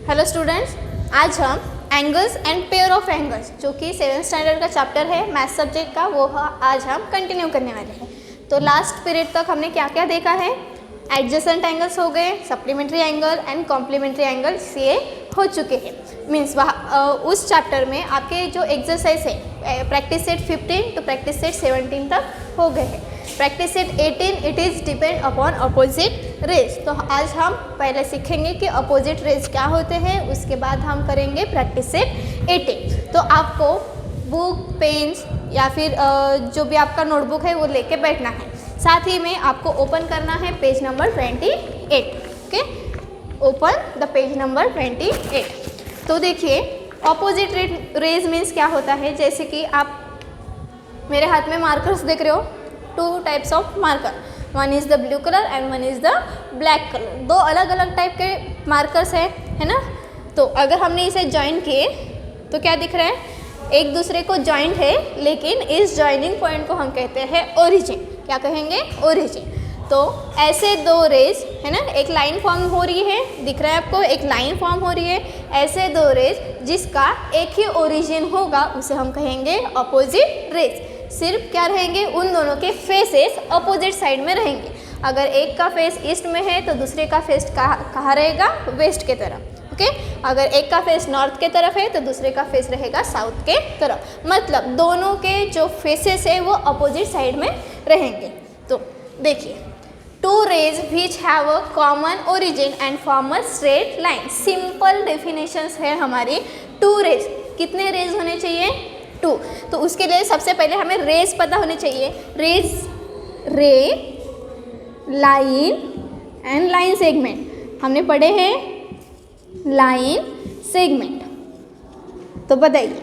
Hello students, आज हम angles and pair of angles जो कि 7th स्टैंडर्ड का चैप्टर है मैथ सब्जेक्ट का, वो आज हम कंटिन्यू करने वाले हैं। तो लास्ट पीरियड तक हमने क्या क्या देखा है, एडजेसेंट एंगल्स हो गए, supplementary angle and complementary angles ये हो चुके हैं। मीन्स उस चैप्टर में आपके जो एक्सरसाइज है प्रैक्टिस सेट 15 तो प्रैक्टिस सेट 17 तक हो गए हैं। Practice set 18 it is depend upon opposite raise. तो आज हम पहले सीखेंगे कि अपोजिट रेज क्या होते हैं, उसके बाद हम करेंगे प्रैक्टिस सेट 18। तो आपको बुक, पेन्स या फिर जो भी आपका नोटबुक है वो लेके बैठना है। साथ ही में आपको ओपन करना है page number 28। Okay, open the page number 28। तो देखिए अपोजिट रेज मीन्स क्या होता है, जैसे कि आप मेरे हाथ में मार्कर्स देख रहे हो, 2 types of marker, one is the blue colour and one is the black colour. 2 अलग अलग टाइप के मार्कर्स है ना। तो अगर हमने इसे ज्वाइन किए तो क्या दिख रहा है, एक दूसरे को ज्वाइंट है, लेकिन इस ज्वाइनिंग पॉइंट को हम कहते हैं ओरिजिन। क्या कहेंगे, ओरिजिन। तो ऐसे 2 रेज है ना, एक लाइन फॉर्म हो रही है, दिख रहा है आपको, एक लाइन फॉर्म हो रही है। ऐसे 2 रेज जिसका एक ही ओरिजिन होगा उसे हम कहेंगे अपोजिट रेज। सिर्फ क्या रहेंगे, उन दोनों के फेसेस अपोजिट साइड में रहेंगे। अगर एक का फेस ईस्ट में है तो दूसरे का फेस कहाँ रहेगा, वेस्ट के तरफ। ओके, अगर एक का फेस नॉर्थ के तरफ है तो दूसरे का फेस रहेगा साउथ के तरफ। मतलब दोनों के जो फेसेस है वो अपोजिट साइड में रहेंगे। तो देखिए 2 rays which have a common origin and form a straight line। Simple definitions है हमारी 2 rays। कितने रेज होने चाहिए, 2। तो उसके लिए सबसे पहले हमें रेज पता होने चाहिए। रेज, रे, लाइन एंड लाइन सेगमेंट हमने पढ़े हैं, लाइन सेगमेंट। तो बताइए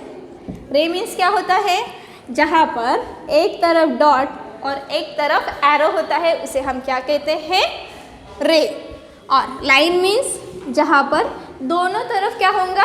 रे मीन्स क्या होता है, जहाँ पर एक तरफ डॉट और एक तरफ एरो होता है उसे हम क्या कहते हैं, रे। और लाइन मीन्स जहाँ पर दोनों तरफ क्या होगा,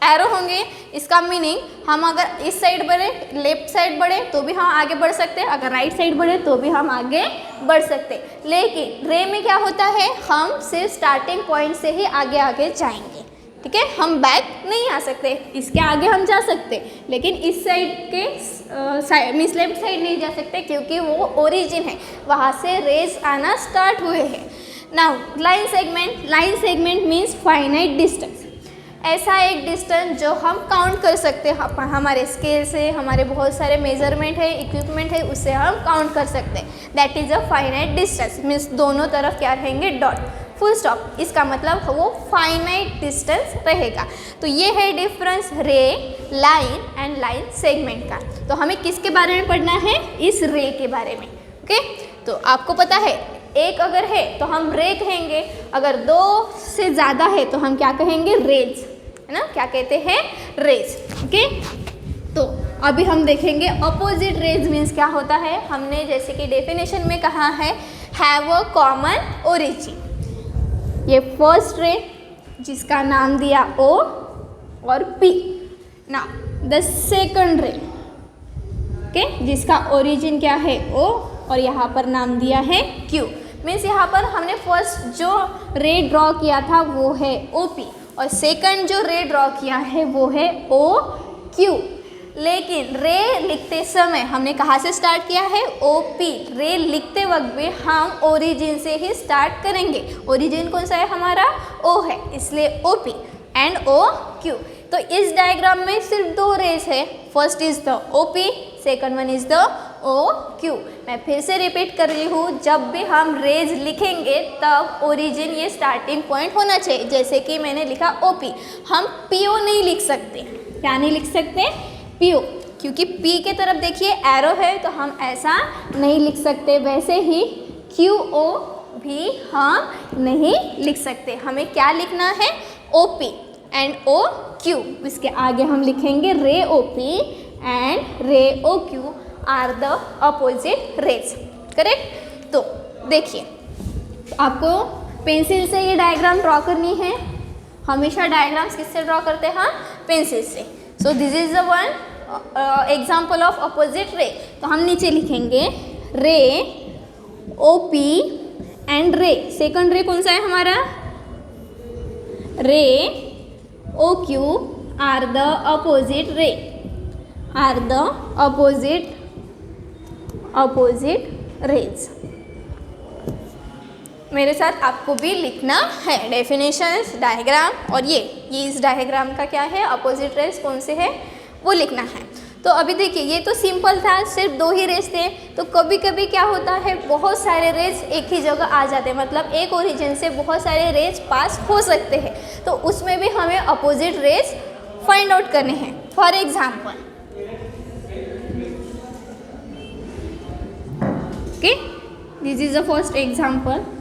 एरो होंगे। इसका मीनिंग हम अगर इस साइड बढ़े, लेफ्ट साइड बढ़े तो भी हम आगे बढ़ सकते हैं, अगर राइट साइड बढ़े तो भी हम आगे बढ़ सकते हैं। लेकिन रे में क्या होता है, हम सिर्फ स्टार्टिंग पॉइंट से ही आगे आगे जाएंगे। ठीक है, हम बैक नहीं आ सकते, इसके आगे हम जा सकते, लेकिन इस साइड के मीन्स लेफ्ट साइड नहीं जा सकते, क्योंकि वो ओरिजिन है, वहाँ से रेज आना स्टार्ट हुए हैं। Now line segment. Line segment means finite distance. ऐसा एक डिस्टेंस जो हम काउंट कर सकते हैं, हमारे स्केल से, हमारे बहुत सारे मेजरमेंट है, इक्विपमेंट है, उससे हम काउंट कर सकते हैं। That is a finite distance. Means दोनों तरफ क्या रहेंगे, डॉट, फुल स्टॉप। इसका मतलब वो फाइनाइट डिस्टेंस रहेगा। तो ये है डिफरेंस रे, लाइन एंड लाइन सेगमेंट का। तो हमें किसके बारे में पढ़ना है, इस रे के बारे में। ओके, तो आपको पता है एक अगर है तो हम रे कहेंगे, अगर 2 से ज़्यादा है तो हम क्या कहेंगे, रेज, है ना, क्या कहते हैं, रेज। ओके, तो अभी हम देखेंगे अपोजिट रेज मीन्स क्या होता है। हमने जैसे कि डेफिनेशन में कहा है, हैव अ कॉमन ओरिजिन। ये फर्स्ट रे जिसका नाम दिया O और P। ना द सेकंड रे, ओके, जिसका ओरिजिन क्या है, O और यहाँ पर नाम दिया है Q। मीन्स यहाँ पर हमने फर्स्ट जो रे ड्रॉ किया था वो है OP और सेकंड जो रे ड्रॉ किया है वो है OQ। लेकिन रे लिखते समय हमने कहाँ से स्टार्ट किया है, OP। रे लिखते वक्त भी हम ओरिजिन से ही स्टार्ट करेंगे। ओरिजिन कौन सा है हमारा, O है, इसलिए OP एंड OQ। तो इस डायग्राम में सिर्फ 2 रेज है, first is the OP, second one is the OQ। मैं फिर से रिपीट कर रही हूँ, जब भी हम रेज लिखेंगे तब ओरिजिन ये स्टार्टिंग पॉइंट होना चाहिए। जैसे कि मैंने लिखा OP, हम PO नहीं लिख सकते। क्या नहीं लिख सकते, PO, क्योंकि P के तरफ देखिए एरो है तो हम ऐसा नहीं लिख सकते। वैसे ही QO भी हम नहीं लिख सकते। हमें क्या लिखना है, OP एंड OQ। इसके आगे हम लिखेंगे ray OP and ray OQ are the opposite rays. Correct. तो देखिए आपको पेंसिल से ये डायग्राम ड्रॉ करनी है। हमेशा डायग्राम्स किससे ड्रॉ करते हैं, पेंसिल से। So this is the one example of opposite ray. तो हम नीचे लिखेंगे ray OP and ray. Second रे कौन सा है हमारा, रे OQ are the opposite ray, are the opposite rays। मेरे साथ आपको भी लिखना है डेफिनेशंस, डायग्राम, और ये इस डायग्राम का क्या है, अपोजिट रेस कौन से है वो लिखना है। तो अभी देखिए ये तो सिंपल था, सिर्फ 2 ही रेस थे। तो कभी कभी क्या होता है, बहुत सारे रेस एक ही जगह आ जाते हैं, मतलब एक ओरिजिन से बहुत सारे रेस पास हो सकते हैं। तो उसमें भी हमें अपोजिट रेस फाइंड आउट करने हैं। For example, okay, this is the first example.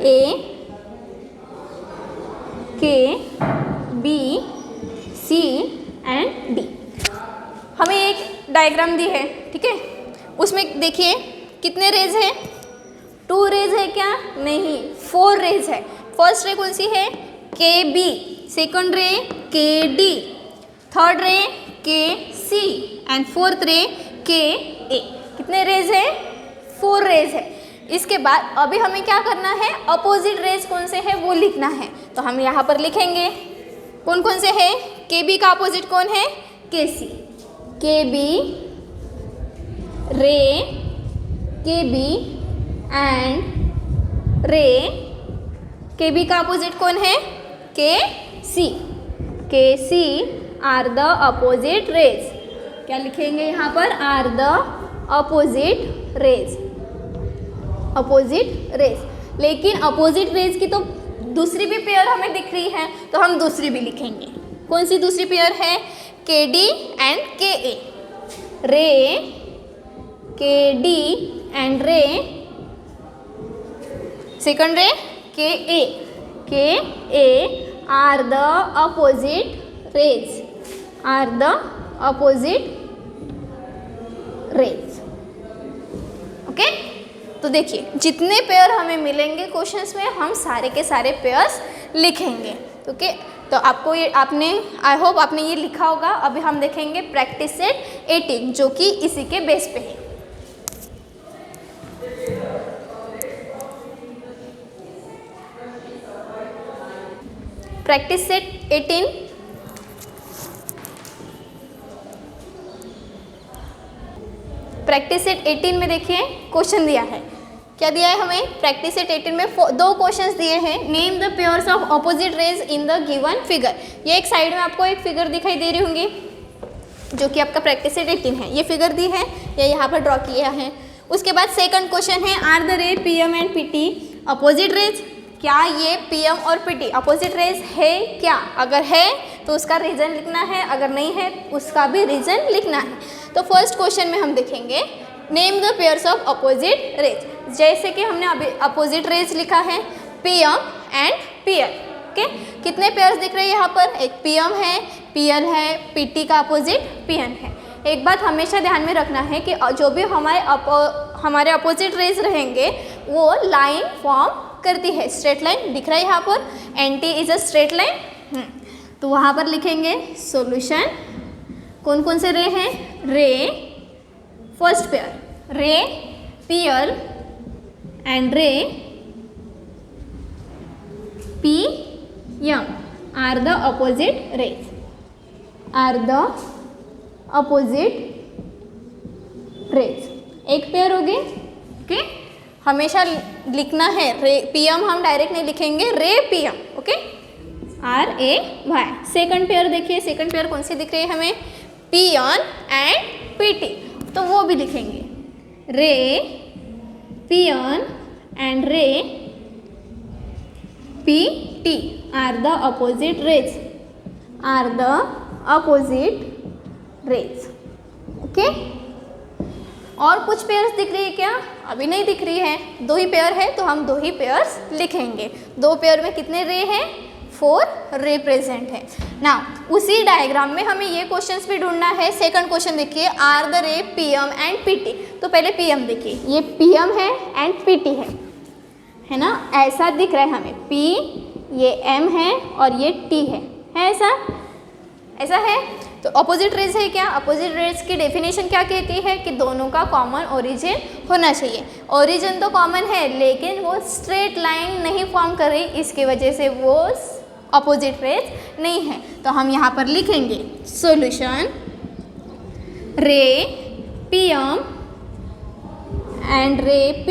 A, K, B, C and D। हमें एक डायग्राम दी है, ठीक है। उसमें देखिए कितने रेज है, 2 रेज है क्या, नहीं 4 रेज है। फर्स्ट रे कौन सी है, KB, सेकंड रे KD, थर्ड रे KC एंड फोर्थ रे KA। कितने रेज है, 4 रेज है। इसके बाद अभी हमें क्या करना है, अपोजिट रेज कौन से है वो लिखना है। तो हम यहाँ पर लिखेंगे कौन कौन से है। KB का अपोजिट कौन है, KC। KB ray, KB and ray, KB का अपोजिट कौन है, KC। KC are the opposite rays. क्या लिखेंगे यहाँ पर, are the opposite rays, opposite rays. लेकिन अपोजिट रेज की तो दूसरी भी पेयर हमें दिख रही है, तो हम दूसरी भी लिखेंगे। कौन सी दूसरी पेयर है, KD and KA। Ray KD and ray, second ray KA। KA are the opposite rays, are the opposite rays. Okay, तो देखिए जितने पेयर हमें मिलेंगे क्वेश्चंस में, हम सारे के सारे पेयर्स लिखेंगे। ओके, तो आपको ये आई होप आपने ये लिखा होगा। अभी हम देखेंगे प्रैक्टिस सेट 18 जो कि इसी के बेस पे है। प्रैक्टिस सेट 18 प्रैक्टिस सेट 18 में देखिए क्वेश्चन दिया है। क्या दिया है हमें, प्रैक्टिस सेट 18 में 2 क्वेश्चंस दिए हैं। Name the pairs of opposite rays in the given figure. ये एक साइड में आपको एक फिगर दिखाई दे रही होंगी जो कि आपका प्रैक्टिस सेट 18 है। ये फिगर दी है, ये यहाँ पर ड्रॉ किया है। उसके बाद सेकंड क्वेश्चन है, are the ray PM and PT opposite rays. क्या ये PM और PT अपोजिट रेज है क्या, अगर है तो उसका रीजन लिखना है, अगर नहीं है उसका भी रीजन लिखना है। तो फर्स्ट क्वेश्चन में हम देखेंगे name the pairs of opposite raise. जैसे कि हमने अभी अपोजिट रेज लिखा है PM एंड PL। ओके, कितने पेयर्स दिख रहे हैं यहाँ पर, एक PM है, PL है, PT का अपोजिट PN है। एक बात हमेशा ध्यान में रखना है कि जो भी हमारे अपोजिट रेज रहेंगे वो लाइन फॉर्म करती है, स्ट्रेट लाइन दिख रहा है यहाँ पर, NT is a straight line. तो वहाँ पर लिखेंगे सॉल्यूशन। कौन कौन से रे हैं, ray first pair ray PL and ray PM are the opposite rays, are the opposite rays. एक पेयर हो गए। ओके, हमेशा लिखना है रे PM, हम डायरेक्ट नहीं लिखेंगे, रे PM। Okay, RAY। Second pair देखिए, सेकंड पेयर कौन सी दिख रही है हमें, PN एंड PT, तो वो भी लिखेंगे ray PN and ray PT are the opposite rays, are the opposite rays. Okay, और कुछ पेयर्स दिख रही है क्या, अभी नहीं दिख रही है, 2 ही पेयर है तो हम 2 ही पेयर्स लिखेंगे। 2 पेयर में कितने रे हैं, 4 रे प्रेजेंट है ना। उसी डायग्राम में हमें ये क्वेश्चंस भी ढूंढना है। सेकंड क्वेश्चन देखिए, are the ray PM and PT। तो पहले PM देखिए, ये PM है एंड PT है ना, ऐसा दिख रहा है हमें, P ये M है और ये T है ऐसा है। तो अपोजिट रेज है क्या, अपोजिट रेज की डेफिनेशन क्या कहती है कि दोनों का कॉमन ओरिजिन होना चाहिए। ओरिजिन तो कॉमन है लेकिन वो स्ट्रेट लाइन नहीं फॉर्म कर रही, इसकी वजह से वो अपोजिट रेज नहीं है। तो हम यहाँ पर लिखेंगे solution ray PM and ray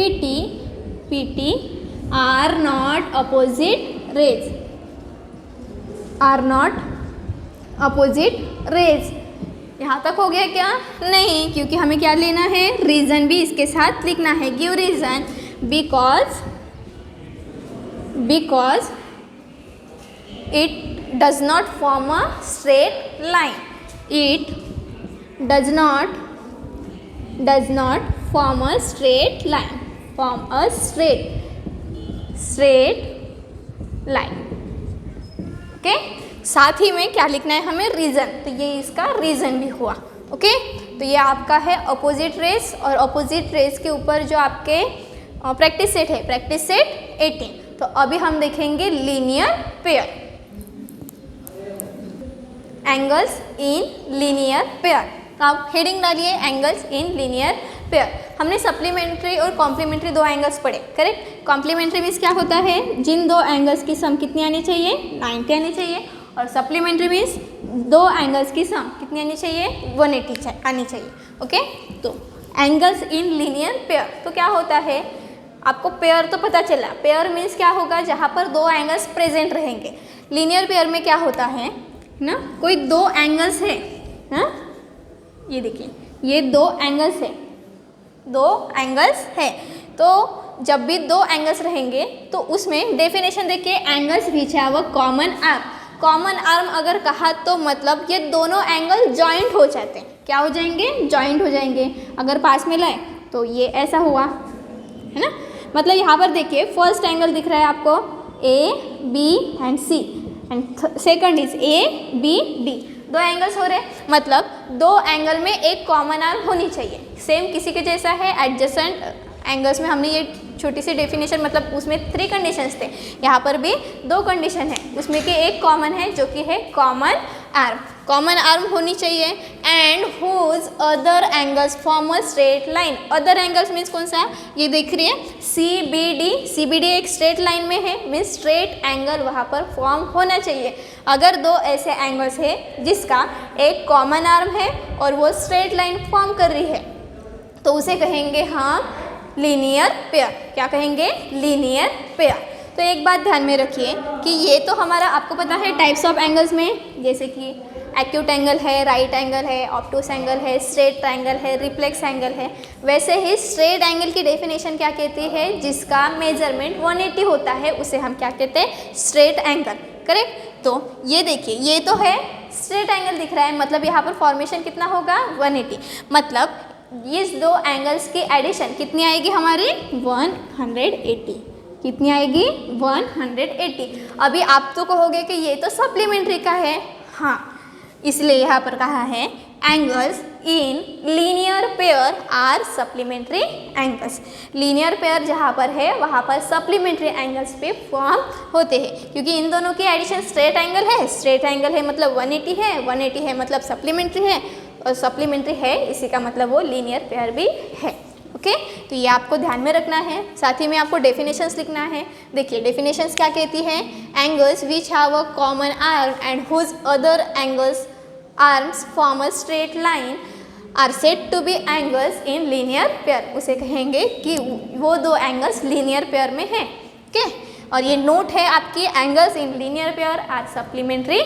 PT are not opposite rays, are not opposite rays. यहाँ तक हो गया क्या? नहीं, क्योंकि हमें क्या लेना है, रीज़न भी इसके साथ लिखना है। Give reason because it does not form a straight line, it does not form a straight line, form a straight line. Okay, साथ ही में क्या लिखना है हमें, रीज़न। तो ये इसका रीज़न भी हुआ। ओके, तो ये आपका है अपोजिट रेस, और अपोजिट रेस के ऊपर जो आपके प्रैक्टिस सेट है, प्रैक्टिस सेट 18। तो अभी हम देखेंगे linear pair, angles in linear pair. तो आप हेडिंग डालिए एंगल्स इन लीनियर पेयर। हमने सप्लीमेंट्री और कॉम्प्लीमेंट्री दो एंगल्स पढ़े, करेक्ट। कॉम्प्लीमेंट्री मीन्स क्या होता है, जिन दो एंगल्स की सम कितनी आनी चाहिए, 90 आनी चाहिए। और सप्लीमेंट्री मीन्स दो एंगल्स की सम कितनी आनी चाहिए, 180 आनी चाहिए। ओके, तो एंगल्स इन लीनियर पेयर, तो क्या होता है, आपको पेयर तो पता चला। पेयर मीन्स क्या होगा, जहाँ पर दो एंगल्स प्रेजेंट रहेंगे। लीनियर पेयर में क्या होता है ना, कोई दो एंगल्स है ना, ये देखिए ये दो एंगल्स है, दो एंगल्स है। तो जब भी दो एंगल्स रहेंगे तो उसमें डेफिनेशन देखिए, angles which have a common arm. Common arm अगर कहा तो मतलब ये दोनों एंगल जॉइंट हो जाते हैं। क्या हो जाएंगे, जॉइंट हो जाएंगे। अगर पास में लाए तो ये ऐसा हुआ, है ना। मतलब यहाँ पर देखिए फर्स्ट एंगल दिख रहा है आपको AB and C, and second is ABD। दो एंगल्स हो रहे हैं, मतलब दो एंगल में एक कॉमन आर्म होनी चाहिए। सेम किसी के जैसा है एडजेसेंट एंगल्स में, हमने ये छोटी सी डेफिनेशन, मतलब उसमें 3 कंडीशंस थे, यहाँ पर भी 2 कंडीशन है। उसमें कि एक कॉमन है जो कि है कॉमन आर्म, कॉमन आर्म होनी चाहिए। And whose other angles form a straight line. Other angles means कौन सा, ये देख रही है CBD एक स्ट्रेट लाइन में है, मीन्स स्ट्रेट एंगल वहाँ पर फॉर्म होना चाहिए। अगर दो ऐसे एंगल्स है जिसका एक कॉमन आर्म है और वो स्ट्रेट लाइन फॉर्म कर रही है, तो उसे कहेंगे हम लीनियर पेयर। क्या कहेंगे, लीनियर पेयर। तो एक बात ध्यान में रखिए कि ये तो हमारा, आपको पता है टाइप्स ऑफ एंगल्स में, जैसे कि एक्यूट एंगल है, राइट एंगल है, ऑब्टूस एंगल है, स्ट्रेट ट्रायंगल है, रिफ्लेक्स एंगल है। वैसे ही स्ट्रेट एंगल की डेफिनेशन क्या कहती है, जिसका मेजरमेंट 180 होता है उसे हम क्या कहते हैं, स्ट्रेट एंगल, करेक्ट। तो ये देखिए ये तो है स्ट्रेट एंगल दिख रहा है, मतलब यहाँ पर फॉर्मेशन कितना होगा, 180। मतलब इस दो एंगल्स की एडिशन कितनी आएगी हमारी, 180। कितनी आएगी, 180। अभी आप तो कहोगे कि ये तो सप्लीमेंट्री का है, हाँ, इसलिए यहाँ पर कहा है angles in linear pair are supplementary angles. Linear pair जहाँ पर है वहाँ पर सप्लीमेंट्री एंगल्स पे फॉर्म होते हैं, क्योंकि इन दोनों की एडिशन स्ट्रेट एंगल है, स्ट्रेट एंगल है मतलब 180 है, 180 है मतलब सप्लीमेंट्री है, और सप्लीमेंट्री है इसी का मतलब वो लीनियर पेयर भी है। ओके, तो ये आपको ध्यान में रखना है। साथ ही में आपको डेफिनेशंस लिखना है। देखिए डेफिनेशंस क्या कहती है, angles which have a common arm and whose other angles arms form a straight line are said to be angles in linear pair. उसे कहेंगे कि वो दो एंगल्स लीनियर पेयर में हैं। ओके, और ये नोट है आपकी, angles in linear pair are supplementary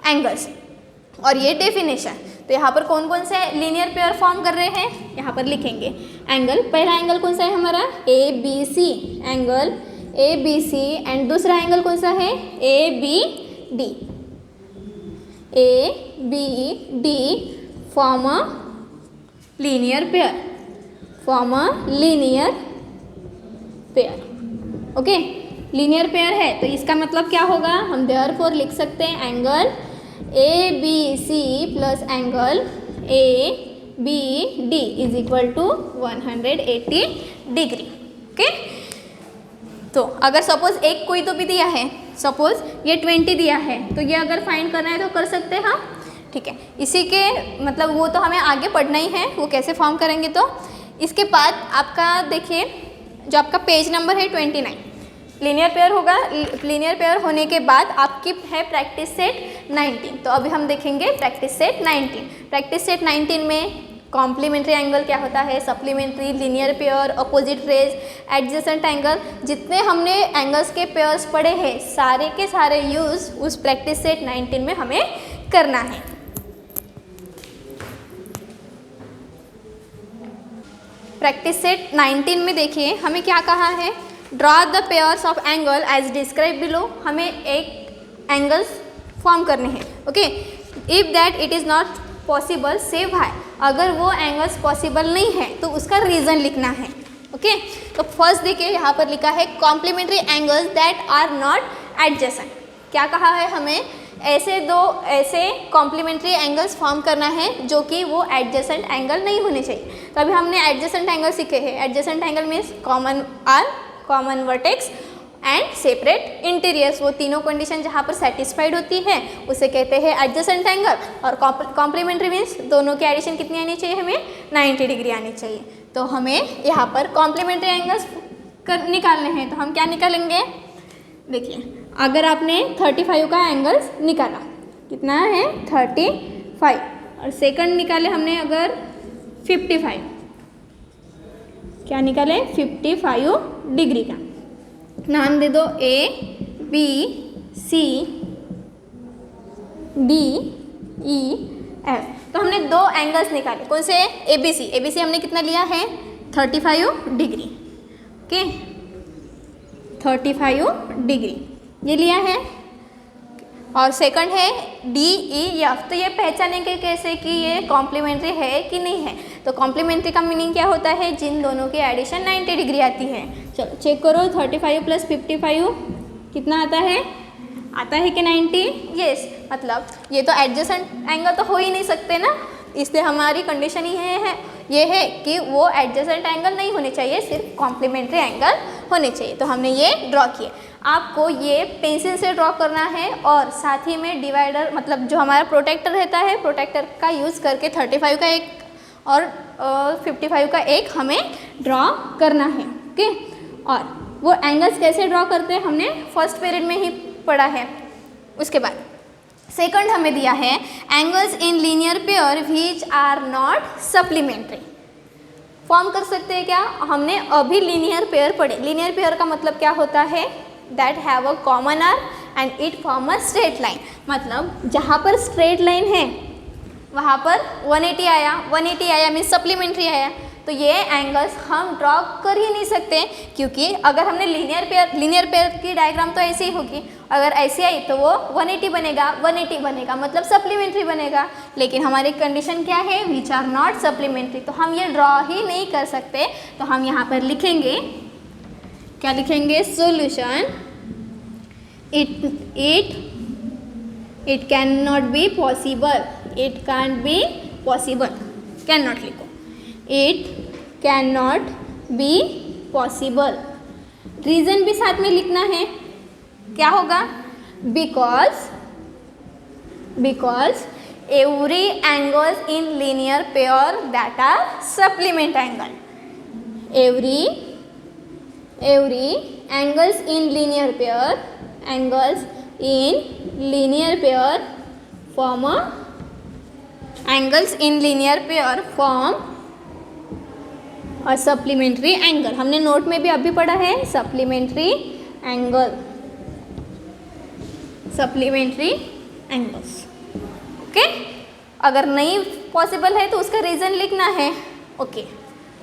angles. और ये डेफिनेशन, तो यहाँ पर कौन कौन से लीनियर पेयर फॉर्म कर रहे हैं, यहाँ पर लिखेंगे एंगल। पहला एंगल कौन सा है हमारा, ABC, एंगल ABC। एंड दूसरा एंगल कौन सा है, ABD। ABD form a linear pair, form a linear pair. Okay, linear pair है तो इसका मतलब क्या होगा, हम देयरफॉर लिख सकते हैं angle ABC plus angle ABD is equal to 180 degree. Okay, तो अगर सपोज एक कोई तो भी दिया है, सपोज ये 20 दिया है, तो ये अगर फाइंड करना है तो कर सकते हैं हम, ठीक है। इसी के मतलब वो तो हमें आगे पढ़ना ही है, वो कैसे फॉर्म करेंगे। तो इसके बाद आपका देखिए जो आपका पेज नंबर है 29, लीनियर पेयर होगा, लीनियर पेयर होने के बाद आपकी है प्रैक्टिस सेट 19। तो अभी हम देखेंगे प्रैक्टिस सेट 19। प्रैक्टिस सेट 19 में कॉम्प्लीमेंट्री एंगल क्या होता है, supplementary, linear pair, opposite raise, adjacent angle, जितने हमने एंगल्स के पेयर्स पढ़े हैं सारे के सारे यूज़ उस प्रैक्टिस सेट 19 में हमें करना है। प्रैक्टिस सेट 19 में देखिए हमें क्या कहा है, draw the pairs of angle as describe below. हमें एक एंगल्स फॉर्म करने हैं, okay. If that it is not possible say why, अगर वो एंगल्स पॉसिबल नहीं है तो उसका रीज़न लिखना है, ओके। तो फर्स्ट देखिए यहाँ पर लिखा है complementary angles that are not adjacent. क्या कहा है, हमें ऐसे कॉम्प्लीमेंट्री एंगल्स फॉर्म करना है जो कि वो एडजेसेंट एंगल नहीं होने चाहिए। तो अभी हमने एडजेसेंट एंगल सीखे हैं। Adjacent angle means common vertex and separate interiors, वो तीनों कंडीशन जहाँ पर सेटिस्फाइड होती है उसे कहते हैं एडजेसेंट एंगल। और कॉम्प्लीमेंट्री मीन्स दोनों की एडिशन कितनी आनी चाहिए, हमें 90 डिग्री आनी चाहिए। तो हमें यहाँ पर कॉम्प्लीमेंट्री एंगल्स निकालने हैं। तो हम क्या निकालेंगे, देखिए अगर आपने 35 का एंगल्स निकाला, कितना है 35, और सेकंड निकाले हमने अगर 55, क्या निकाले 55 डिग्री का। नाम दे दो A, B, C, D, E, F। तो हमने दो एंगल्स निकाले, कौन से, ABC। ABC हमने कितना लिया है 35 डिग्री, ओके 35 डिग्री ये लिया है। और सेकंड है DEF। तो ये पहचानेंगे कैसे कि ये कॉम्प्लीमेंट्री है कि नहीं है। तो कॉम्प्लीमेंट्री का मीनिंग क्या होता है, जिन दोनों की एडिशन 90 डिग्री आती है। चलो चेक करो, 35 + 55 कितना आता है कि 90। यस, मतलब ये तो एडजेसेंट एंगल तो हो ही नहीं सकते ना, इसलिए हमारी कंडीशन ही ये है कि वो एडजेसेंट एंगल नहीं होने चाहिए, सिर्फ कॉम्प्लीमेंट्री एंगल होने चाहिए। तो हमने ये ड्रॉ किए। आपको ये पेंसिल से ड्रॉ करना है और साथ ही में डिवाइडर, मतलब जो हमारा प्रोटेक्टर रहता है, प्रोटेक्टर का यूज़ करके 35 का एक और 55 का एक हमें ड्रॉ करना है, ओके। और वो एंगल्स कैसे ड्रॉ करते हैं हमने फर्स्ट पीरियड में ही पढ़ा है। उसके बाद सेकंड हमें दिया है angles in linear pair which are not supplementary. Form कर सकते हैं क्या, हमने अभी लीनियर पेयर पढ़े। लीनियर पेयर का मतलब क्या होता है, that have a common arc and it form a straight line. मतलब जहाँ पर स्ट्रेट लाइन है वहाँ पर 180 आया मीन्स सप्लीमेंट्री आया। तो ये एंगल्स हम ड्रॉ कर ही नहीं सकते, क्योंकि अगर हमने लीनियर पेयर की डायग्राम तो ऐसी ही होगी, अगर ऐसी आई तो वो 180 बनेगा मतलब सप्लीमेंट्री बनेगा। लेकिन हमारी कंडीशन क्या है, विच आर नॉट सप्लीमेंट्री, तो हम ये ड्रॉ ही नहीं कर सकते। तो हम यहाँ पर लिखेंगे, क्या लिखेंगे, solution it can not be possible, it can be possible, can not लिखो, it can not be possible. Reason भी साथ में लिखना है, क्या होगा, because every angles in linear pair that are supplement angle, every angles in linear pair form a supplementary angle। हमने note में भी अभी पढ़ा है supplementary angles, ओके। अगर नहीं पॉसिबल है तो उसका रीज़न लिखना है, ओके।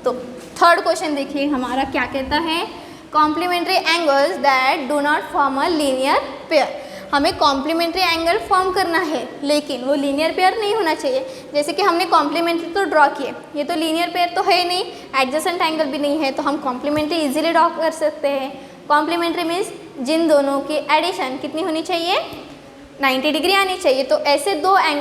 तो थर्ड क्वेश्चन देखिए हमारा क्या कहता है, complementary angles that do not form a linear pair. हमें कॉम्प्लीमेंट्री एंगल फॉर्म करना है लेकिन वो लीनियर पेयर नहीं होना चाहिए। जैसे कि हमने कॉम्प्लीमेंट्री तो ड्रॉ किए, ये तो लीनियर पेयर तो है ही नहीं, एडजेसेंट एंगल भी नहीं है, तो हम कॉम्प्लीमेंट्री इजीली ड्रॉ कर सकते हैं। कॉम्प्लीमेंट्री मीन्स जिन दोनों की एडिशन कितनी होनी चाहिए, 90 डिग्री आनी चाहिए। तो ऐसे दो एंगल